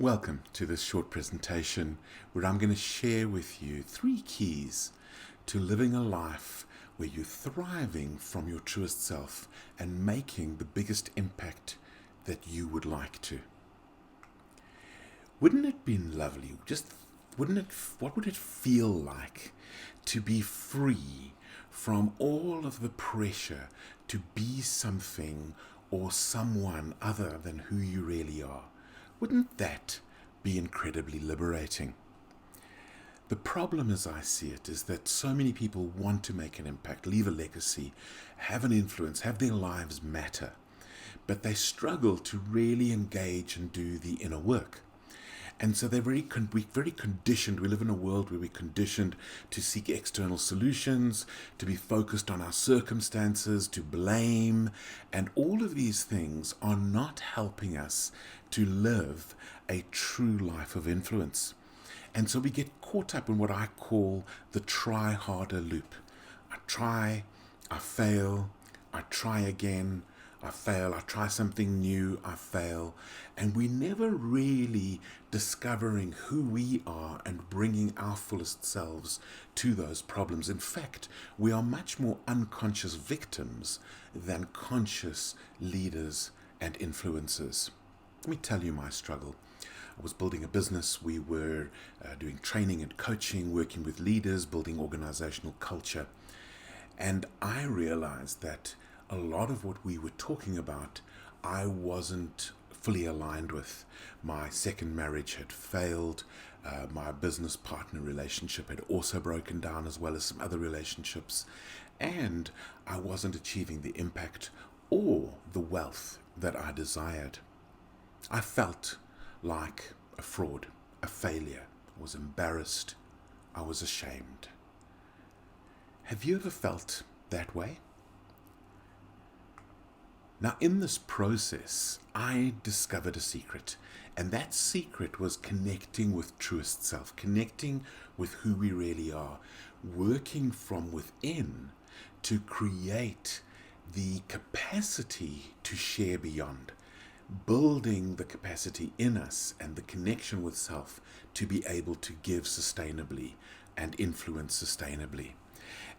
Welcome to this short presentation where I'm going to share with you 3 keys to living a life where you're thriving from your truest self and making the biggest impact that you would like to. Wouldn't it be lovely? What would it feel like to be free from all of the pressure to be something or someone other than who you really are? Wouldn't that be incredibly liberating? The problem as I see it is that so many people want to make an impact, leave a legacy, have an influence, have their lives matter, but they struggle to really engage and do the inner work. And so we're very conditioned. We live in a world where we're conditioned to seek external solutions, to be focused on our circumstances, to blame. And all of these things are not helping us to live a true life of influence. And so we get caught up in what I call the try harder loop. I try, I fail, I try again, I fail, I try something new, I fail. And we're never really discovering who we are and bringing our fullest selves to those problems. In fact, we are much more unconscious victims than conscious leaders and influencers. Let me tell you my struggle. I was building a business. We were doing training and coaching, working with leaders, building organizational culture. And I realized that a lot of what we were talking about, I wasn't fully aligned with. My second marriage had failed. My business partner relationship had also broken down, as well as some other relationships. And I wasn't achieving the impact or the wealth that I desired. I felt like a fraud, a failure. I was embarrassed. I was ashamed. Have you ever felt that way? Now, in this process, I discovered a secret, and that secret was connecting with truest self, connecting with who we really are, working from within to create the capacity to share beyond, building the capacity in us and the connection with self to be able to give sustainably and influence sustainably.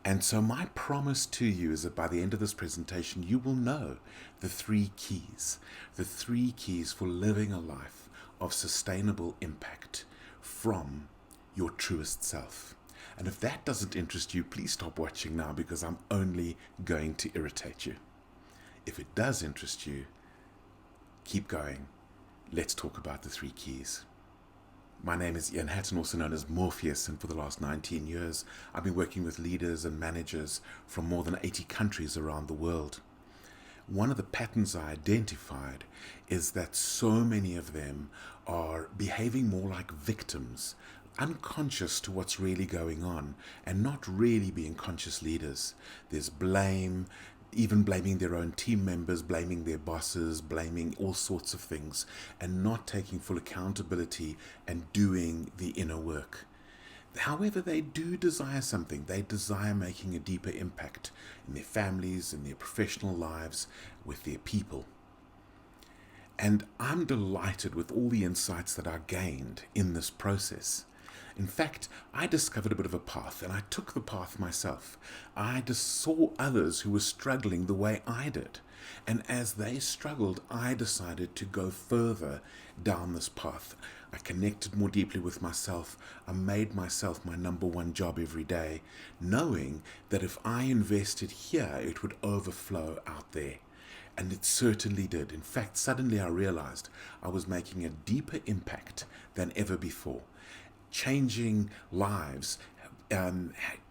And so my promise to you is that by the end of this presentation, you will know the 3 keys for living a life of sustainable impact from your truest self. And if that doesn't interest you, please stop watching now, because I'm only going to irritate you. If it does interest you, keep going. Let's talk about the 3 keys. My name is Ian Hatton, also known as Morpheus, and for the last 19 years, I've been working with leaders and managers from more than 80 countries around the world. One of the patterns I identified is that so many of them are behaving more like victims, unconscious to what's really going on, and not really being conscious leaders. There's blame, even blaming their own team members, blaming their bosses, blaming all sorts of things, and not taking full accountability and doing the inner work. However, they do desire something. They desire making a deeper impact in their families, in their professional lives, with their people. And I'm delighted with all the insights that I gained in this process. In fact, I discovered a bit of a path, and I took the path myself. I just saw others who were struggling the way I did. And as they struggled, I decided to go further down this path. I connected more deeply with myself. I made myself my number 1 job every day, knowing that if I invested here, it would overflow out there. And it certainly did. In fact, suddenly I realized I was making a deeper impact than ever before. Changing lives,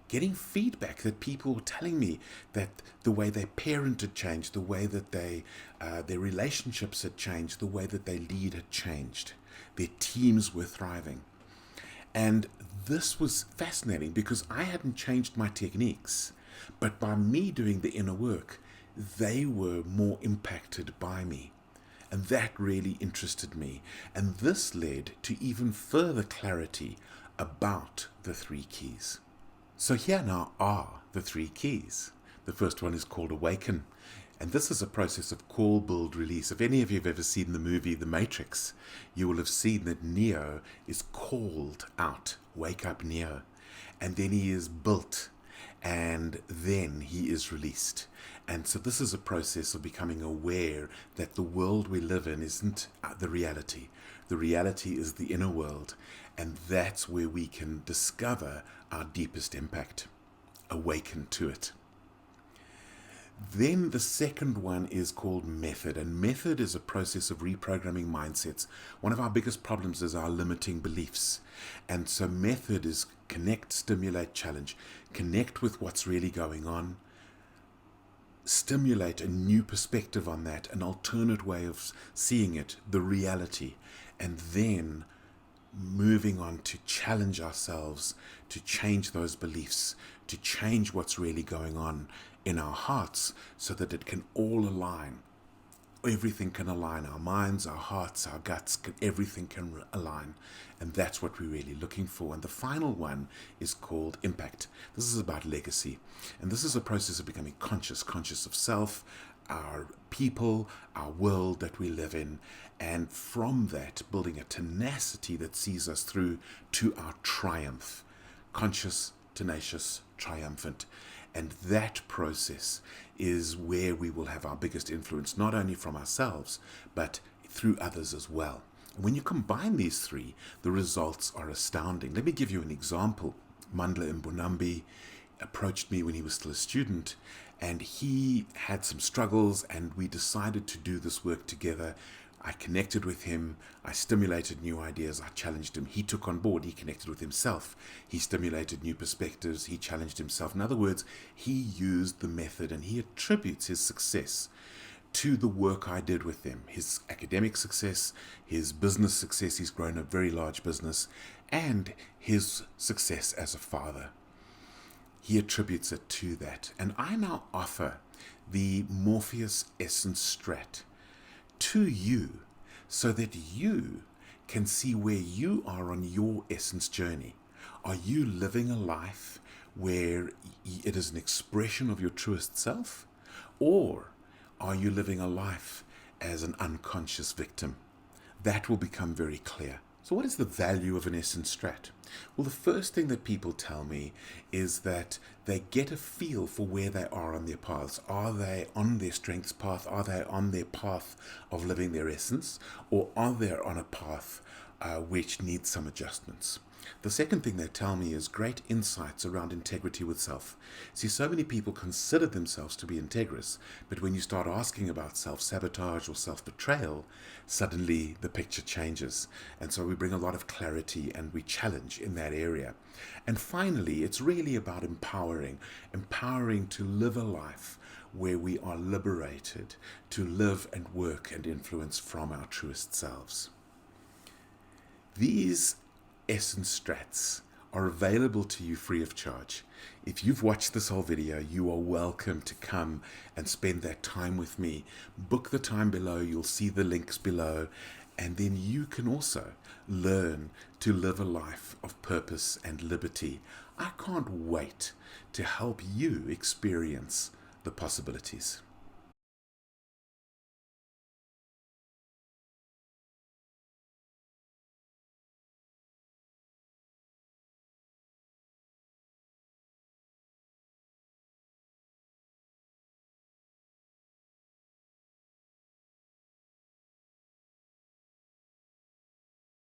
getting feedback that people were telling me that the way they parent had changed, the way that their relationships had changed, the way that they lead had changed. Their teams were thriving. And this was fascinating because I hadn't changed my techniques, but by me doing the inner work, they were more impacted by me. And that really interested me. And this led to even further clarity about the 3 keys. So here now are the 3 keys. The first one is called awaken. And this is a process of call, build, release. If any of you have ever seen the movie The Matrix, you will have seen that Neo is called out, wake up Neo. And then he is built, and then he is released. And so this is a process of becoming aware that the world we live in isn't the reality. The reality is the inner world, and that's where we can discover our deepest impact, awaken to it. Then the second one is called method, and method is a process of reprogramming mindsets. One of our biggest problems is our limiting beliefs. And so method is connect, stimulate, challenge. Connect with what's really going on. Stimulate a new perspective on that, an alternate way of seeing it, the reality. And then moving on to challenge ourselves, to change those beliefs, to change what's really going on in our hearts so that it can all align. Everything can align, our minds, our hearts, our guts, everything can align. And that's what we're really looking for. And the final one is called impact. This is about legacy. And this is a process of becoming conscious of self, our people, our world that we live in. And from that, building a tenacity that sees us through to our triumph. Conscious, tenacious, triumphant. And that process is where we will have our biggest influence, not only from ourselves, but through others as well. When you combine these three, the results are astounding. Let me give you an example. Mandla Mbonambi approached me when he was still a student, and he had some struggles, and we decided to do this work together. I connected with him, I stimulated new ideas, I challenged him. He took on board, he connected with himself. He stimulated new perspectives, he challenged himself. In other words, he used the method, and he attributes his success to the work I did with him. His academic success, his business success, he's grown a very large business, and his success as a father. He attributes it to that. And I now offer the Morpheus Essence Strat to you so that you can see where you are on your essence journey. Are you living a life where it is an expression of your truest self? Or are you living a life as an unconscious victim? That will become very clear. So what is the value of an essence strat? Well, the first thing that people tell me is that they get a feel for where they are on their paths. Are they on their strengths path? Are they on their path of living their essence? Or are they on a path which needs some adjustments? The second thing they tell me is great insights around integrity with self. See, so many people consider themselves to be integrous, but when you start asking about self-sabotage or self-betrayal, suddenly the picture changes. And so we bring a lot of clarity and we challenge in that area. And finally, it's really about empowering to live a life where we are liberated to live and work and influence from our truest selves. These essence strats are available to you free of charge. If you've watched this whole video, you are welcome to come and spend that time with me. Book the time below, you'll see the links below, and then you can also learn to live a life of purpose and liberty. I can't wait to help you experience the possibilities.